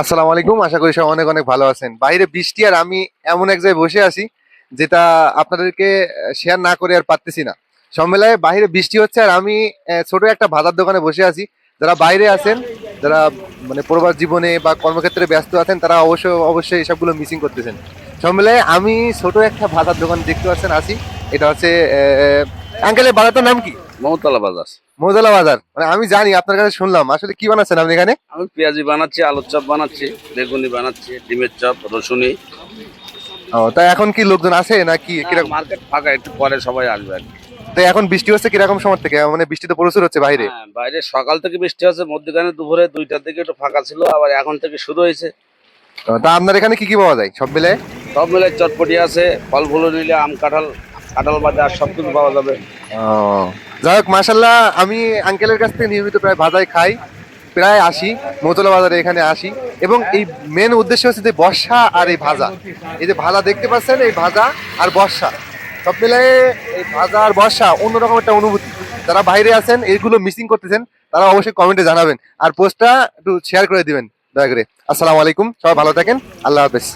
আসসালামু আলাইকুম, আশা করি সবাই অনেক অনেক ভালো আছেন। বাইরে বৃষ্টি আর আমি এমন এক জায়গায় বসে আছি যেটা আপনাদেরকে শেয়ার না করে আর পারতেছি না। সব মিলায় বাইরে বৃষ্টি হচ্ছে আর আমি ছোট একটা ভাতার দোকানে বসে আছি। যারা বাইরে আছেন, যারা মানে প্রবাস জীবনে বা কর্মক্ষেত্রে ব্যস্ত আছেন, তারা অবশ্যই এসবগুলো মিসিং করতেছেন। সব মিলায় আমি ছোট একটা ভাতার দোকান দেখতে পাচ্ছেন আছি। এটা হচ্ছে আঙ্কেলের বাজারটার নাম কি? মমতলা বাজার। মৌদলা বাজার। মানে আমি জানি, আপনার কাছে শুনলাম। আসলে কি বানাচ্ছেন আপনি এখানে? আমি পেঁয়াজি বানাচ্ছি, আলুর চপ বানাচ্ছি, বেগুনি বানাচ্ছি, ডিমের চপ, রসুনি। ও, তাই এখন কি লোকজন আছে নাকি কিরকম? মার্কেট ফাঁকা, একটু পরে সবাই আসবে আর কি। তাই এখন বৃষ্টি হচ্ছে কিরকম সময় থেকে? মানে বৃষ্টি তো প্রচুর হচ্ছে বাইরে। হ্যাঁ, বাইরে সকাল থেকে বৃষ্টি আছে, মধ্যখানে দুপুরে 2টার দিকে একটু ফাঁকা ছিল, আবার এখন থেকে শুরু হয়েছে। তা আপনার এখানে কি কি পাওয়া যায় সব মিলে? সব মিলে চটপটি আছে, ফল ফুল নিলে আম, কাঁঠাল, কাঁঠাল বাজার সব কিছু পাওয়া যাবে। ও, যাই হোক, মাশাল্লাহ। আমি আঙ্কেলের কাছ থেকে নিয়মিত প্রায় ভাজাই খাই, প্রায় আসি মৌতলা বাজারে, এখানে আসি। এবং এই মেন উদ্দেশ্য হচ্ছে যে বর্ষা আর এই ভাজা। এই যে ভাজা দেখতে পাচ্ছেন, এই ভাজা আর বর্ষা সব মিলাই, এই ভাজা আর বর্ষা অন্যরকম একটা অনুভূতি। যারা বাইরে আছেন, এইগুলো মিসিং করতেছেন, তারা অবশ্যই কমেন্টে জানাবেন আর পোস্টটা একটু শেয়ার করে দিবেন দয়া করে। আসসালামু আলাইকুম, সবাই ভালো থাকেন। আল্লাহ হাফেজ।